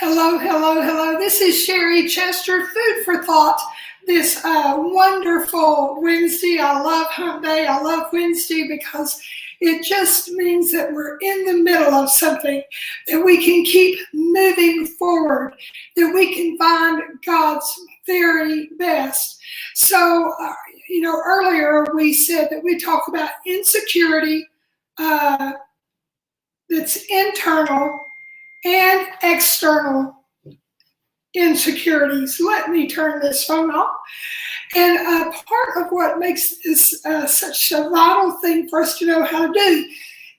Hello, hello, hello. This is Sherry Chester, Food for Thought. This wonderful Wednesday. I love Hump Day. I love Wednesday because it just means that we're in the middle of something, that we can keep moving forward, that we can find God's very best. So, earlier we said that we talk about insecurity that's internal and external insecurities. Let me turn this phone off. And part of what makes this such a vital thing for us to know how to do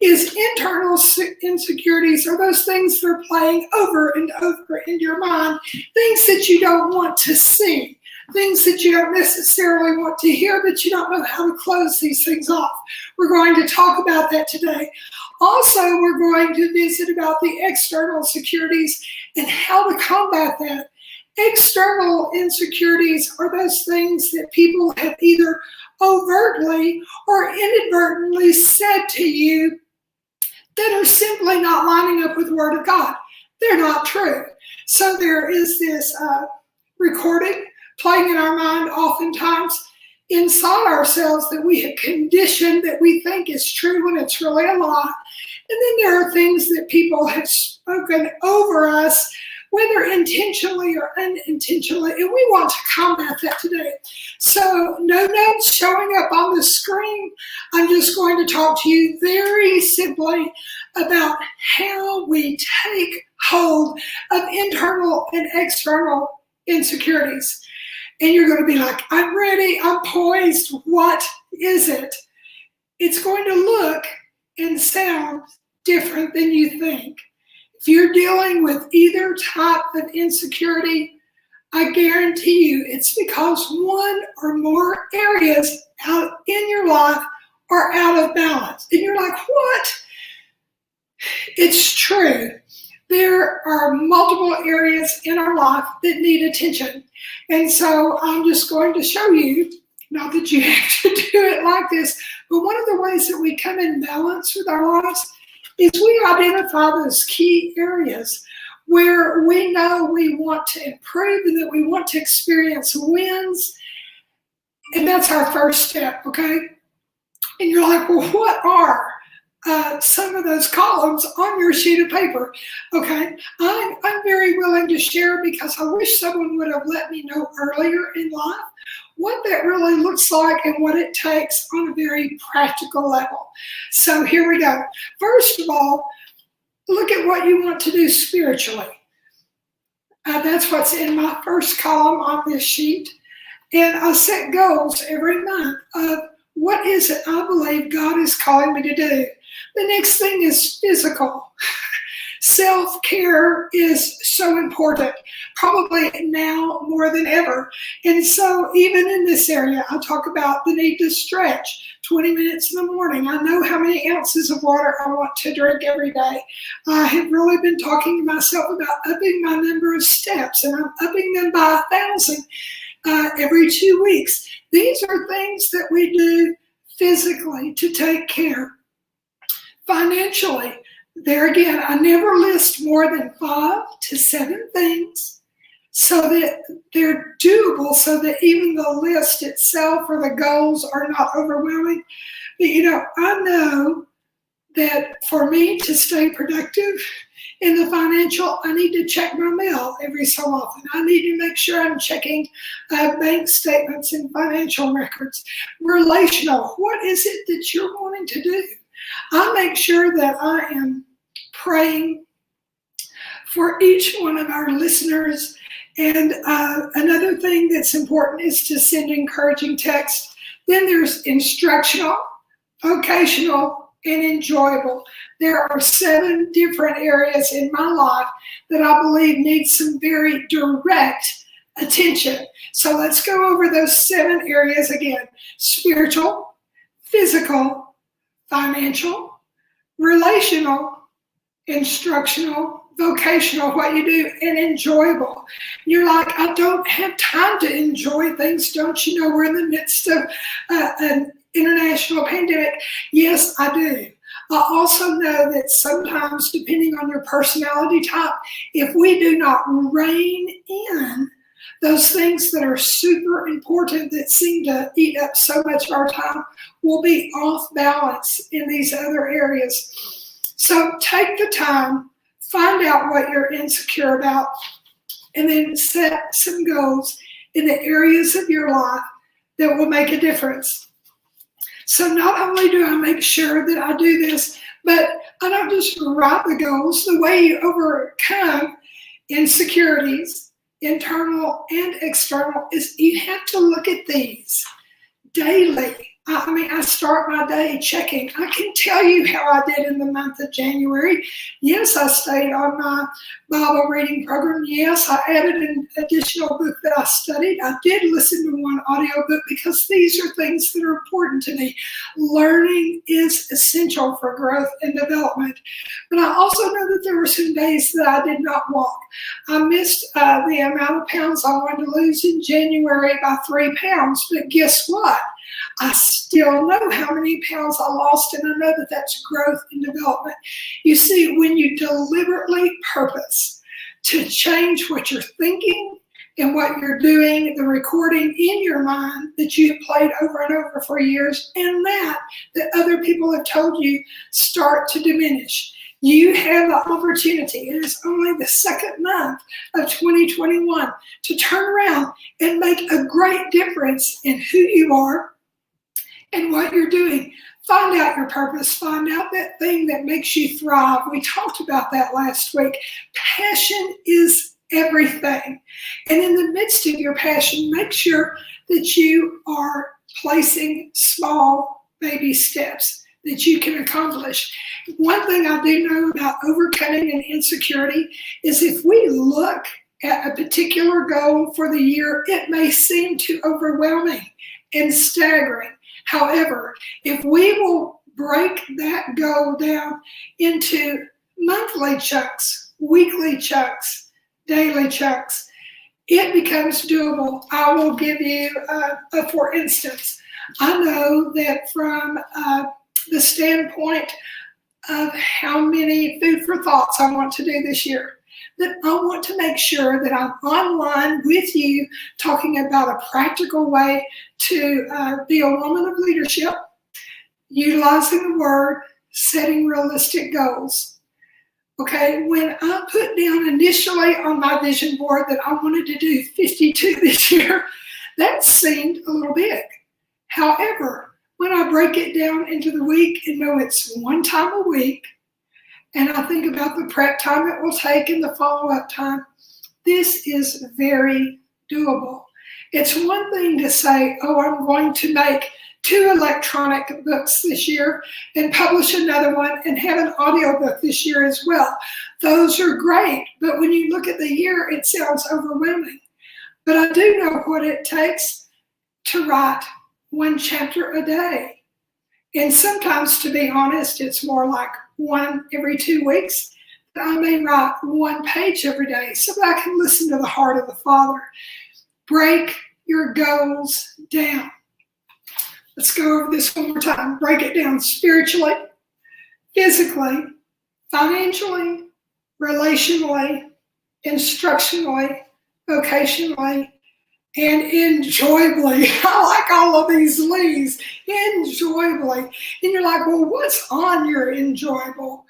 is internal insecurities are those things that are playing over and over in your mind, things that you don't want to see, things that you don't necessarily want to hear, but you don't know how to close these things off. We're going to talk about that today. Also, we're going to visit about the external insecurities and how to combat that. External insecurities are those things that people have either overtly or inadvertently said to you that are simply not lining up with the Word of God. They're not true. So there is this recording playing in our mind oftentimes inside ourselves that we have conditioned that we think is true when it's really a lie. And then there are things that people have spoken over us, whether intentionally or unintentionally, and we want to combat that today. So no notes showing up on the screen. I'm just going to talk to you very simply about how we take hold of internal and external insecurities. And you're going to be like, I'm ready, I'm poised, what is it? It's going to look and sound different than you think. If you're dealing with either type of insecurity, I guarantee you it's because one or more areas out in your life are out of balance. And you're like, what? It's true. There are multiple areas in our life that need attention. And so I'm just going to show you, not that you have to do it like this, but one of the ways that we come in balance with our lives is we identify those key areas where we know we want to improve and that we want to experience wins. And that's our first step, okay? And you're like, well, what are some of those columns on your sheet of paper? Okay, I'm very willing to share because I wish someone would have let me know earlier in life what that really looks like and what it takes on a very practical level. So here we go. First of all, look at what you want to do spiritually. That's what's in my first column on this sheet. And I set goals every month of what is it I believe God is calling me to do. The next thing is physical. Self-care is so important, probably now more than ever. And so even in this area, I talk about the need to stretch 20 minutes in the morning. I know how many ounces of water I want to drink every day. I have really been talking to myself about upping my number of steps, and I'm upping them by 1,000 every 2 weeks. These are things that we do physically to take care. Financially, there again, I never list more than 5 to 7 things so that they're doable, so that even the list itself or the goals are not overwhelming. But I know that for me to stay productive in the financial, I need to check my mail every so often. I need to make sure I'm checking bank statements and financial records. Relational, what is it that you're wanting to do? I make sure that I am praying for each one of our listeners. And another thing that's important is to send encouraging texts. Then there's instructional, vocational, and enjoyable. There are 7 different areas in my life that I believe need some very direct attention. So let's go over those 7 areas again. Spiritual, physical, financial, relational, instructional, vocational, what you do, and enjoyable. You're like, I don't have time to enjoy things. Don't you know we're in the midst of an international pandemic? Yes, I do. I also know that sometimes, depending on your personality type, if we do not rein in those things that are super important that seem to eat up so much of our time, we'll be off balance in these other areas. So take the time, find out what you're insecure about, and then set some goals in the areas of your life that will make a difference. So not only do I make sure that I do this, but I don't just write the goals. The way you overcome insecurities, internal and external, is you have to look at these daily. I start my day checking. I can tell you how I did in the month of January. Yes, I stayed on my Bible reading program. Yes, I added an additional book that I studied. I did listen to one audio book because these are things that are important to me. Learning is essential for growth and development. But I also know that there were some days that I did not walk. I missed the amount of pounds I wanted to lose in January by 3 pounds. But guess what? I still know how many pounds I lost, and I know that that's growth and development. You see, when you deliberately purpose to change what you're thinking and what you're doing, the recording in your mind that you have played over and over for years, and that other people have told you start to diminish. You have the opportunity. It is only the second month of 2021 to turn around and make a great difference in who you are and what you're doing. Find out your purpose. Find out that thing that makes you thrive. We talked about that last week. Passion is everything. And in the midst of your passion, make sure that you are placing small baby steps that you can accomplish. One thing I do know about overcoming an insecurity is if we look at a particular goal for the year, it may seem too overwhelming and staggering. However, if we will break that goal down into monthly chunks, weekly chunks, daily chunks, it becomes doable. I will give you, for instance, I know that from the standpoint of how many food for thoughts I want to do this year, that I want to make sure that I'm online with you talking about a practical way to be a woman of leadership, utilizing the word, setting realistic goals. Okay, when I put down initially on my vision board that I wanted to do 52 this year, that seemed a little big. However, when I break it down into the week and know it's one time a week, and I think about the prep time it will take and the follow-up time, this is very doable. It's one thing to say, oh, I'm going to make 2 electronic books this year and publish another one and have an audio book this year as well. Those are great, but when you look at the year, it sounds overwhelming. But I do know what it takes to write 1 chapter a day. And sometimes, to be honest, it's more like 1 every 2 weeks. I may write 1 page every day so that I can listen to the heart of the Father. Break your goals down. Let's go over this one more time. Break it down spiritually, physically, financially, relationally, instructionally, vocationally, and enjoyably. I like all of these leads. Enjoyably. And you're like, well, what's on your enjoyable?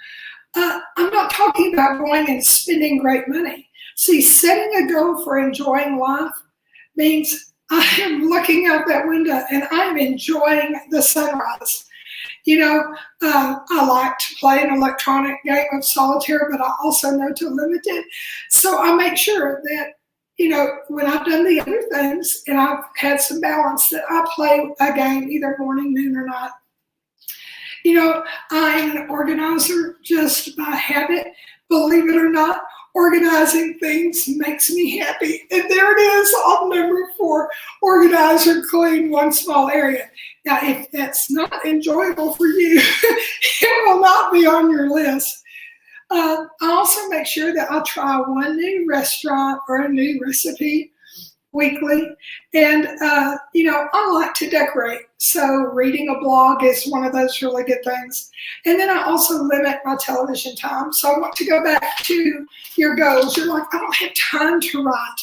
I'm not talking about going and spending great money. See, setting a goal for enjoying life means I am looking out that window and I'm enjoying the sunrise. You know, I like to play an electronic game of solitaire, but I also know to limit it. So I make sure that, you know, when I've done the other things and I've had some balance, that I play a game either morning, noon, or night. You know, I'm an organizer just by habit. Believe it or not, organizing things makes me happy. And there it is on number 4, organize or clean 1 small area. Now, if that's not enjoyable for you, it will not be on your list. I also make sure that I try 1 new restaurant or a new recipe weekly. And, I like to decorate. So reading a blog is one of those really good things. And then I also limit my television time. So I want to go back to your goals. You're like, I don't have time to write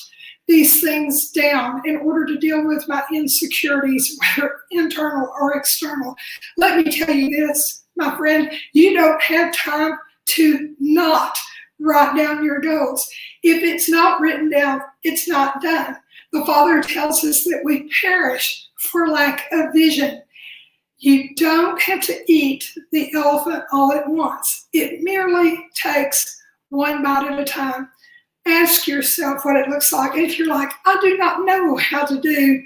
these things down in order to deal with my insecurities, whether internal or external. Let me tell you this, my friend, you don't have time to not write down your goals. If it's not written down, it's not done. The Father tells us that we perish for lack of vision. You don't have to eat the elephant all at once. It merely takes one bite at a time. Ask yourself what it looks like. If you're like, I do not know how to do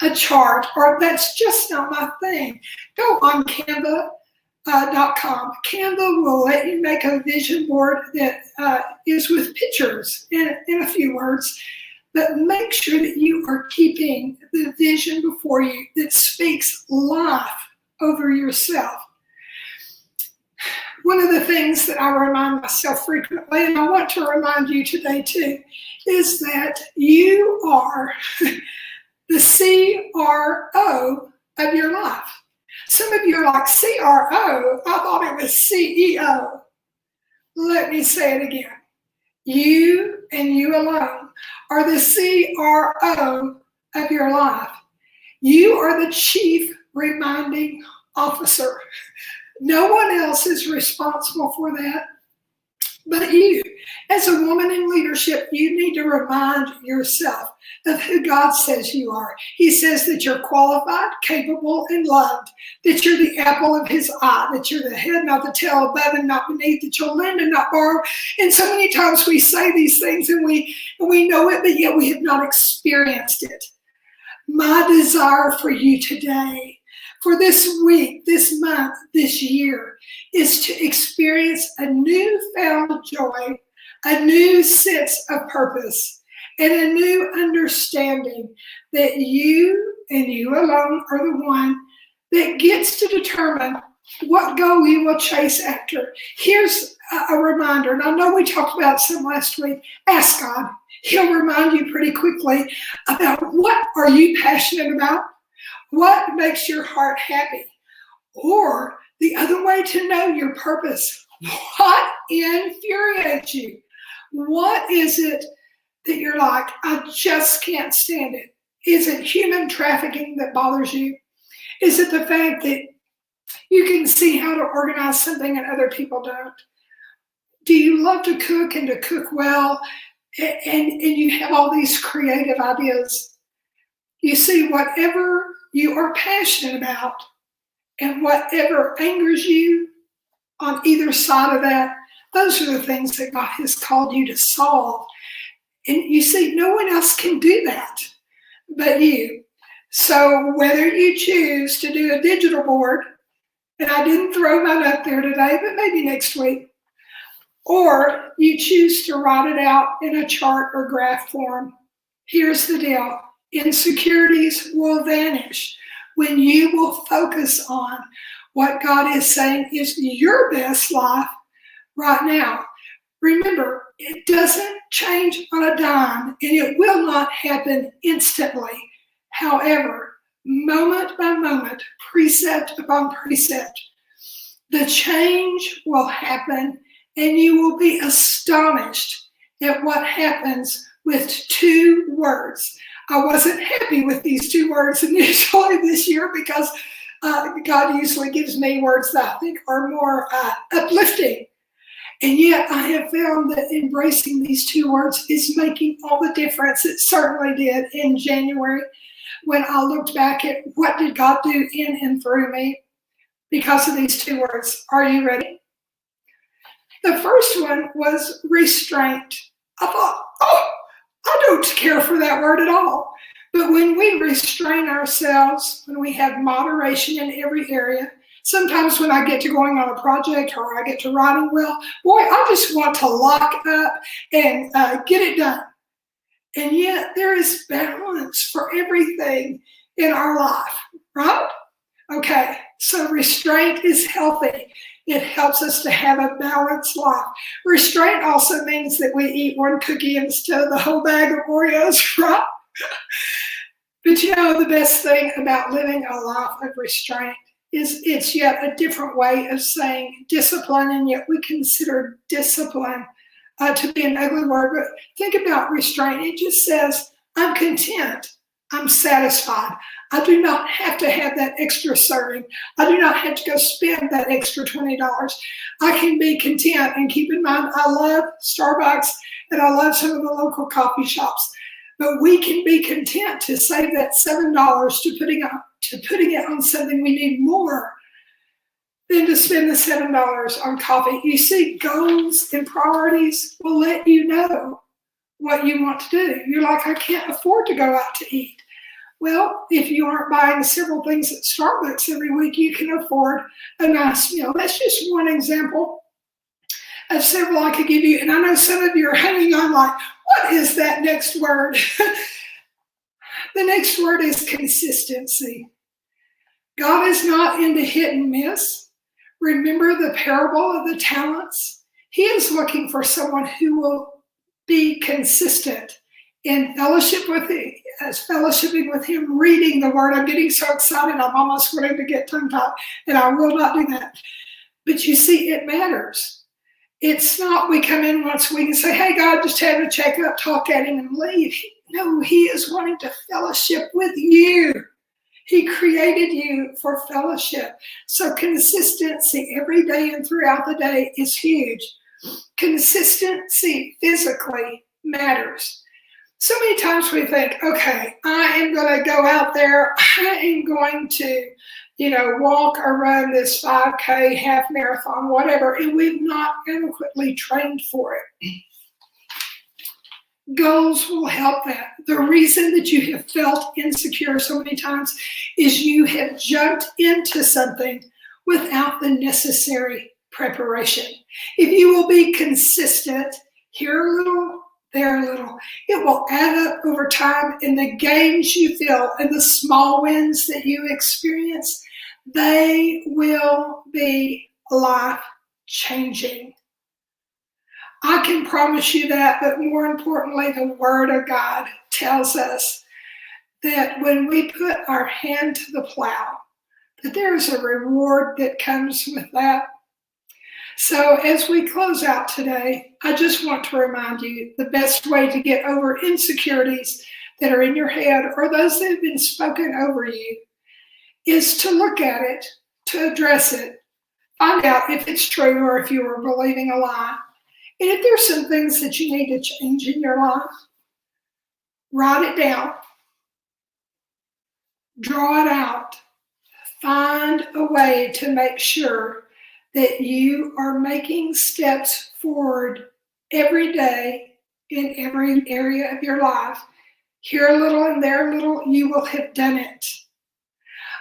a chart, or that's just not my thing, go on Canva.com. Canva will let you make a vision board that is with pictures in a few words, but make sure that you are keeping the vision before you that speaks life over yourself. One of the things that I remind myself frequently, and I want to remind you today too, is that you are the CRO of your life. Some of you are like, CRO? I thought it was CEO. Let me say it again. You and you alone are the CRO of your life. You are the chief reminding officer. No one else is responsible for that but you. As a woman in leadership, you need to remind yourself of who God says you are. He says that you're qualified, capable, and loved, that you're the apple of his eye, that you're the head, not the tail, above and not beneath, that you'll lend and not borrow. And so many times we say these things and we know it, but yet we have not experienced it. My desire for you today, for this week, this month, this year, is to experience a newfound joy, a new sense of purpose, and a new understanding that you and you alone are the one that gets to determine what goal you will chase after. Here's a reminder, and I know we talked about some last week. Ask God. He'll remind you pretty quickly about what are you passionate about, what makes your heart happy, or the other way to know your purpose, what infuriates you? What is it that you're like, I just can't stand it? Is it human trafficking that bothers you? Is it the fact that you can see how to organize something and other people don't? Do you love to cook and to cook well, and you have all these creative ideas? You see, whatever you are passionate about and whatever angers you on either side of that, those are the things that God has called you to solve. And you see, no one else can do that but you. So whether you choose to do a digital board, and I didn't throw mine up there today, but maybe next week, or you choose to write it out in a chart or graph form, here's the deal. Insecurities will vanish when you will focus on what God is saying is your best life right now. Remember, it doesn't change on a dime, and it will not happen instantly. However, moment by moment, precept upon precept, the change will happen, and you will be astonished at what happens with 2 words. I wasn't happy with these 2 words initially this year because God usually gives me words that I think are more uplifting. And yet I have found that embracing these 2 words is making all the difference. It certainly did in January when I looked back at what did God do in and through me because of these 2 words. Are you ready? The first one was restraint. I thought, I don't care for that word at all. But when we restrain ourselves, when we have moderation in every area, sometimes when I get to going on a project or I get to writing well, boy, I just want to lock up and get it done. And yet there is balance for everything in our life, right? Okay, so restraint is healthy. It helps us to have a balanced life. Restraint also means that we eat one cookie instead of the whole bag of Oreos, right? But you know, the best thing about living a life of restraint is it's yet a different way of saying discipline, and yet we consider discipline to be an ugly word. But think about restraint. It just says, I'm content. I'm satisfied. I do not have to have that extra serving. I do not have to go spend that extra $20. I can be content. And keep in mind, I love Starbucks and I love some of the local coffee shops. But we can be content to save that $7 to putting it on something we need more than to spend the $7 on coffee. You see, goals and priorities will let you know what you want to do. You're like, I can't afford to go out to eat. Well, if you aren't buying several things at Starbucks every week, you can afford a nice meal. That's just one example of several I could give you. And I know some of you are hanging on like, what is that next word? The next word is consistency. God is not into hit and miss. Remember the parable of the talents? He is looking for someone who will be consistent in fellowshipping with him, reading the word. I'm getting so excited, I'm almost wanting to get tongue-tied, and I will not do that. But you see, it matters. It's not we come in once a week and say, hey, God, just have a checkup, talk at him, and leave. No, he is wanting to fellowship with you. He created you for fellowship. So consistency every day and throughout the day is huge. Consistency physically matters. So many times we think, okay, I am going to go out there, I am going to, walk or run this 5K, half marathon, whatever, and we've not adequately trained for it. Goals will help that. The reason that you have felt insecure so many times is you have jumped into something without the necessary preparation. If you will be consistent, here a little, there a little, it will add up over time, and the gains you feel and the small wins that you experience, they will be life-changing. I can promise you that, but more importantly, the Word of God tells us that when we put our hand to the plow, that there is a reward that comes with that. So as we close out today, I just want to remind you the best way to get over insecurities that are in your head or those that have been spoken over you is to look at it, to address it, find out if it's true or if you were believing a lie. And if there's some things that you need to change in your life, write it down, draw it out, find a way to make sure that you are making steps forward every day in every area of your life. Here a little and there a little, you will have done it.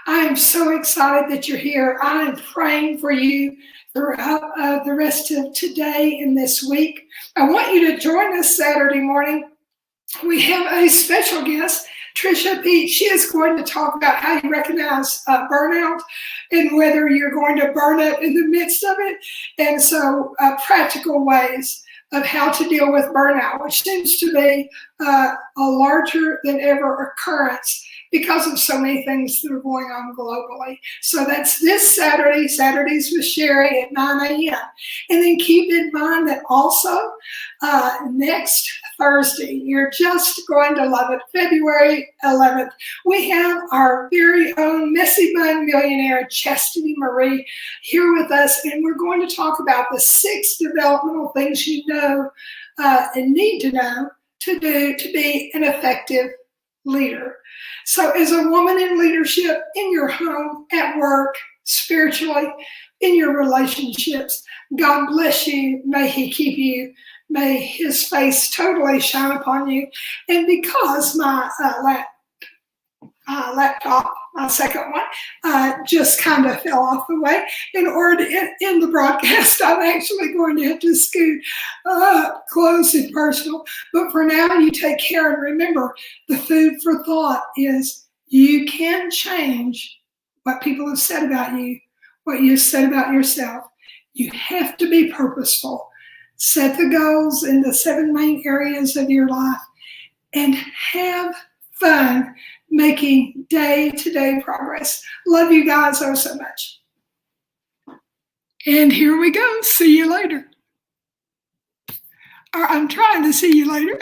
I am so excited that you're here. I am praying for you throughout the rest of today and this week. I want you to join us Saturday morning. We have a special guest, Trisha Pete. She is going to talk about how you recognize burnout and whether you're going to burn up in the midst of it. And so practical ways of how to deal with burnout, which seems to be a larger than ever occurrence because of so many things that are going on globally. So that's this Saturday, Saturdays with Sherry at 9 a.m. And then keep in mind that also next Thursday, you're just going to love it, February 11th, we have our very own Messy Bun millionaire, Chastity Marie, here with us, and we're going to talk about the 6 developmental things you know and need to know to do to be an effective leader. So as a woman in leadership, in your home, at work, spiritually, in your relationships, God bless you. May he keep you. May his face totally shine upon you. And because my laptop, my second one, just kind of fell off the way, in order to end the broadcast, I'm actually going to have to scoot close and personal. But for now, you take care. And remember, the food for thought is you can change what people have said about you, what you've said about yourself. You have to be purposeful. Set the goals in the 7 main areas of your life and have fun making day-to-day progress. Love you guys oh so much. And here we go. See you later. Or I'm trying to see you later.